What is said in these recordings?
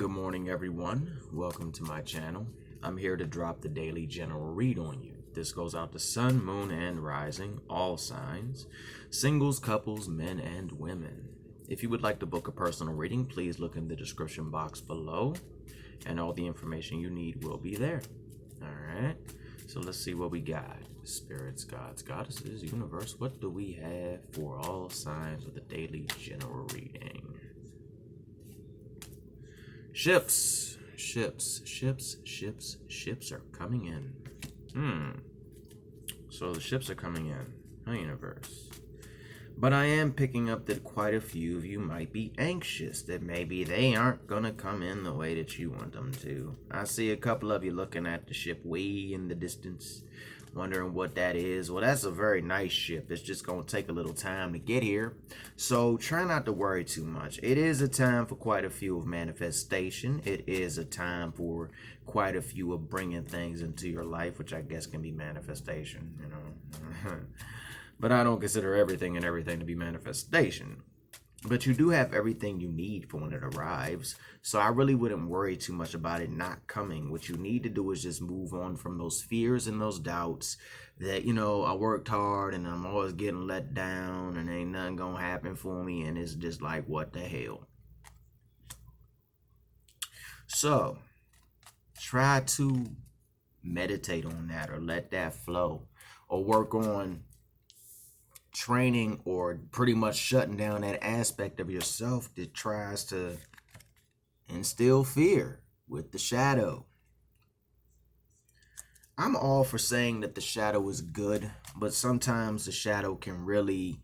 Good morning, everyone. Welcome to my channel. I'm here to drop the daily general read on you. This goes out to sun, moon, and rising, all signs, singles, couples, men, and women. If you would like to book a personal reading, please look in the description box below, and all the information you need will be there. All right, so let's see what we got. Spirits, gods, goddesses, universe, what do we have for all signs of the daily general reading? Ships are coming in. So the ships are coming in, huh, universe? But I am picking up that quite a few of you might be anxious that maybe they aren't gonna come in the way that you want them to. I see a couple of you looking at the ship way in the distance, wondering what that is. Well, that's a very nice ship. It's just gonna take a little time to get here, so try not to worry too much. It is a time for quite a few of manifestation. It is a time for quite a few of bringing things into your life, which I guess can be manifestation, you know. But I don't consider everything to be manifestation. But you do have everything you need for when it arrives. So I really wouldn't worry too much about it not coming. What you need to do is just move on from those fears and those doubts that, you know, I worked hard and I'm always getting let down and ain't nothing gonna happen for me. And it's just like, what the hell? So try to meditate on that, or let that flow, or work on training or pretty much shutting down that aspect of yourself that tries to instill fear with the shadow. I'm all for saying that the shadow is good, but sometimes the shadow can really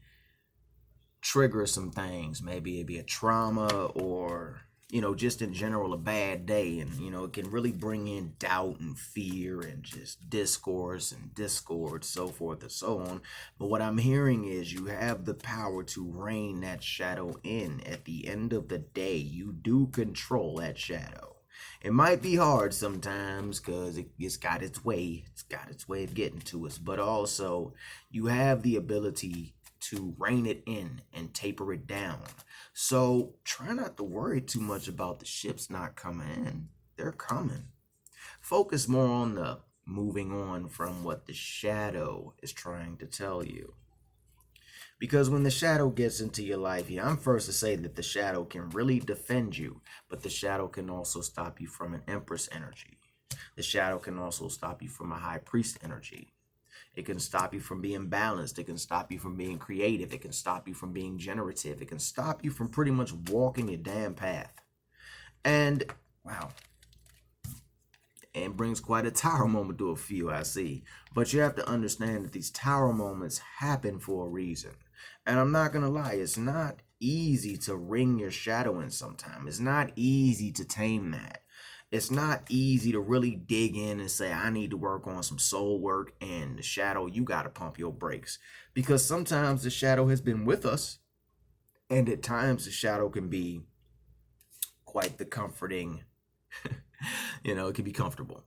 trigger some things. Maybe it'd be a trauma, or, you know, just in general a bad day, and, you know, it can really bring in doubt and fear and just discourse and discord, so forth and so on. But what I'm hearing is you have the power to rein that shadow in. At the end of the day, you do control that shadow. It might be hard sometimes because it's got its way. It's got its way of getting to us. But also, you have the ability to rein it in and taper it down. So try not to worry too much about the ships not coming in. They're coming. Focus more on the moving on from what the shadow is trying to tell you. Because when the shadow gets into your life, I'm first to say that the shadow can really defend you, but the shadow can also stop you from an Empress energy. The shadow can also stop you from a High Priest energy. It can stop you from being balanced. It can stop you from being creative. It can stop you from being generative. It can stop you from pretty much walking your damn path. And, wow, it brings quite a tower moment to a few, I see. But you have to understand that these tower moments happen for a reason. And I'm not going to lie, it's not easy to ring your shadow in sometimes. It's not easy to tame that. It's not easy to really dig in and say, I need to work on some soul work, and the shadow, you got to pump your brakes. Because sometimes the shadow has been with us, and at times the shadow can be quite the comforting, you know, it can be comfortable.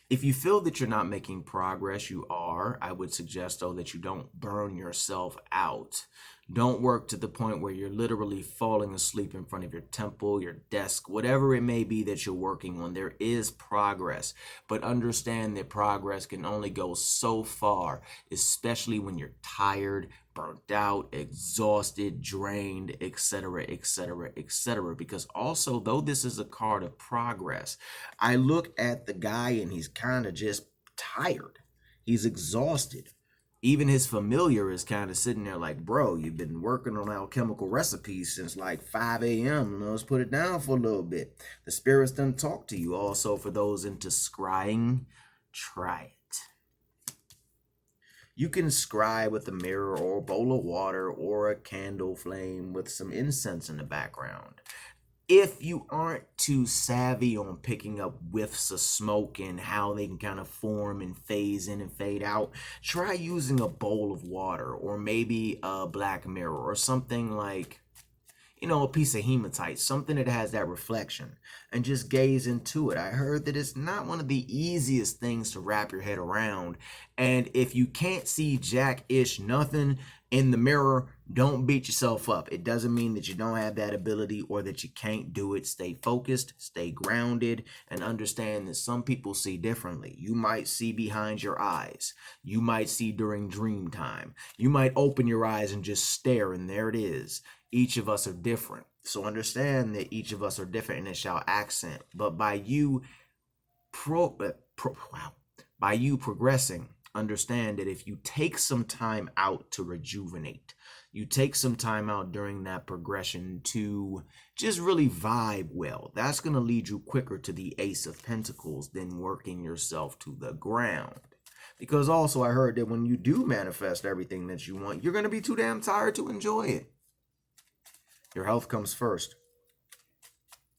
If you feel that you're not making progress, you are. I would suggest, though, that you don't burn yourself out. Don't work to the point where you're literally falling asleep in front of your temple, your desk, whatever it may be that you're working on. There is progress, but understand that progress can only go so far, especially when you're tired, burnt out, exhausted, drained, etc., etc., etc. Because also, though this is a card of progress, I look at the guy and he's kind of just tired. He's exhausted. Even his familiar is kind of sitting there like, bro, you've been working on alchemical recipes since like 5 a.m. Let's put it down for a little bit. The spirits done talk to you. Also, for those into scrying, try it. You can scry with a mirror or a bowl of water or a candle flame with some incense in the background. If you aren't too savvy on picking up whiffs of smoke and how they can kind of form and phase in and fade out, try using a bowl of water, or maybe a black mirror, or something like, you know, a piece of hematite, something that has that reflection, and just gaze into it. I heard that it's not one of the easiest things to wrap your head around, and if you can't see jack-ish nothing, In the mirror, don't beat yourself up. It doesn't mean that you don't have that ability or that you can't do it. Stay focused, stay grounded, and understand that some people see differently. You might see behind your eyes. You might see during dream time. You might open your eyes and just stare, and there it is. Each of us are different. So understand that each of us are different, and it shall accent. But by you by you progressing, understand that if you take some time out to rejuvenate, you take some time out during that progression to just really vibe well, that's going to lead you quicker to the Ace of Pentacles than working yourself to the ground. Because also I heard that when you do manifest everything that you want, you're going to be too damn tired to enjoy it. Your health comes first.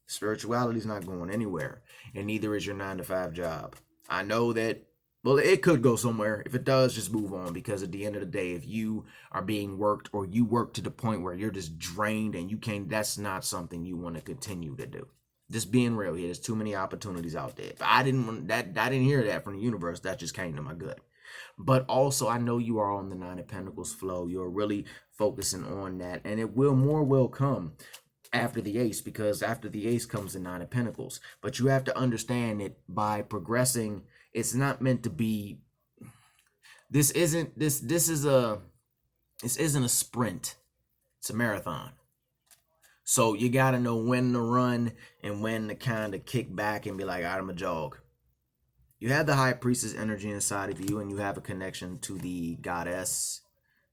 Spirituality is not going anywhere, and neither is your 9-to-5 job. I know that, well, it could go somewhere. If it does, just move on, because at the end of the day, if you are being worked or you work to the point where you're just drained and you can't, that's not something you want to continue to do. Just being real here, there's too many opportunities out there. But I didn't hear that from the universe. That just came to my gut. But also, I know you are on the 9 of Pentacles flow. You're really focusing on that, and it will come after the Ace, because after the Ace comes the 9 of Pentacles. But you have to understand that by progressing, it's not meant to be, this isn't a sprint. It's a marathon. So you got to know when to run and when to kind of kick back and be like, I'm a jog. You have the High Priestess energy inside of you, and you have a connection to the goddess,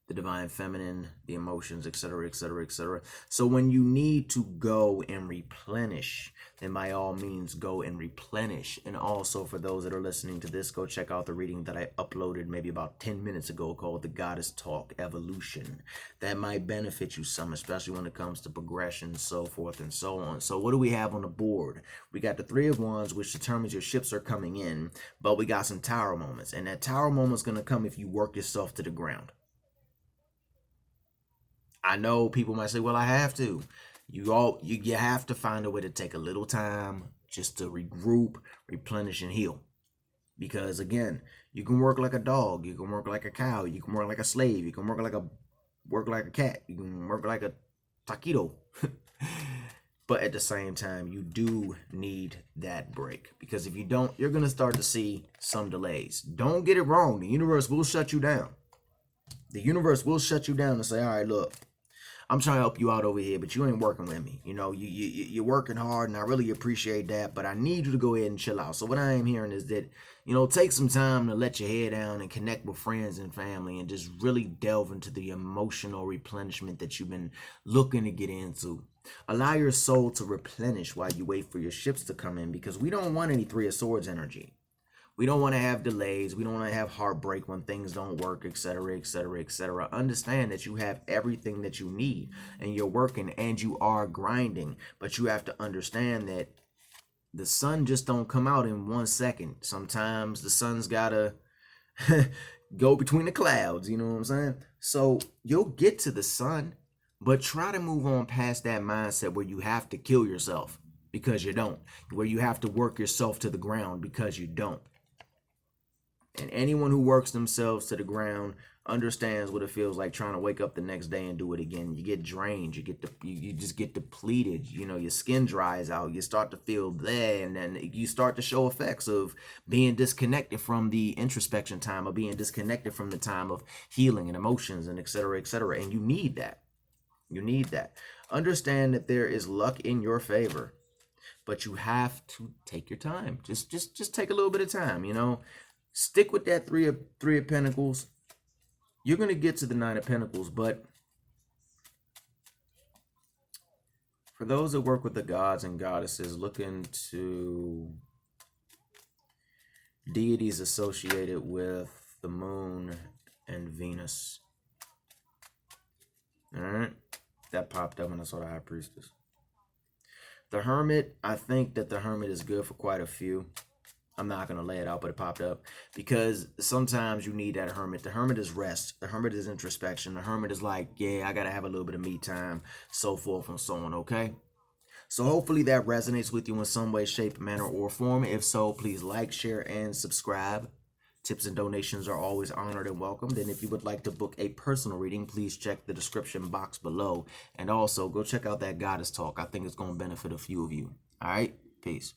the divine feminine, the emotions, etc., etc., etc. So when you need to go and replenish, then by all means go and replenish. And also, for those that are listening to this, go check out the reading that I uploaded maybe about 10 minutes ago called The Goddess Talk Evolution. That might benefit you some, especially when it comes to progression, so forth and so on. So what do we have on the board? We got the 3 of Wands, which determines your ships are coming in, but we got some Tower moments. And that Tower moment is going to come if you work yourself to the ground. I know people might say, well, I have to. You have to find a way to take a little time just to regroup, replenish, and heal. Because again, you can work like a dog, you can work like a cow, you can work like a slave, you can work like a cat, you can work like a taquito. But at the same time, you do need that break, because if you don't, you're going to start to see some delays. Don't get it wrong. The universe will shut you down. The universe will shut you down and say, all right, look, I'm trying to help you out over here, but you ain't working with me. You know, you're working hard, and I really appreciate that, but I need you to go ahead and chill out. So what I am hearing is that, you know, take some time to let your head down and connect with friends and family and just really delve into the emotional replenishment that you've been looking to get into. Allow your soul to replenish while you wait for your ships to come in, because we don't want any 3 of Swords energy. We don't want to have delays. We don't want to have heartbreak when things don't work, etc., etc., etc. Understand that you have everything that you need, and you're working and you are grinding. But you have to understand that the sun just don't come out in 1 second. Sometimes the sun's got to go between the clouds, you know what I'm saying? So you'll get to the sun, but try to move on past that mindset where you have to kill yourself because you don't, where you have to work yourself to the ground because you don't. And anyone who works themselves to the ground understands what it feels like trying to wake up the next day and do it again. You get drained, you just get depleted, you know, your skin dries out, you start to feel there, and then you start to show effects of being disconnected from the introspection time, or being disconnected from the time of healing and emotions and etc., etc. And you need that. You need that. Understand that there is luck in your favor, but you have to take your time. Just take a little bit of time, you know. Stick with that three of Pentacles. You're going to get to the 9 of Pentacles, but for those that work with the gods and goddesses, look into deities associated with the moon and Venus. All right? That popped up when I saw the High Priestess. The Hermit, I think that the Hermit is good for quite a few. I'm not going to lay it out, but it popped up because sometimes you need that Hermit. The Hermit is rest. The Hermit is introspection. The Hermit is like, yeah, I got to have a little bit of me time, so forth and so on, okay? So hopefully that resonates with you in some way, shape, manner, or form. If so, please like, share, and subscribe Tips and donations are always honored and welcomed. And if you would like to book a personal reading, please check the description box below. And also go check out that Goddess Talk. I think it's going to benefit a few of you. All right. Peace.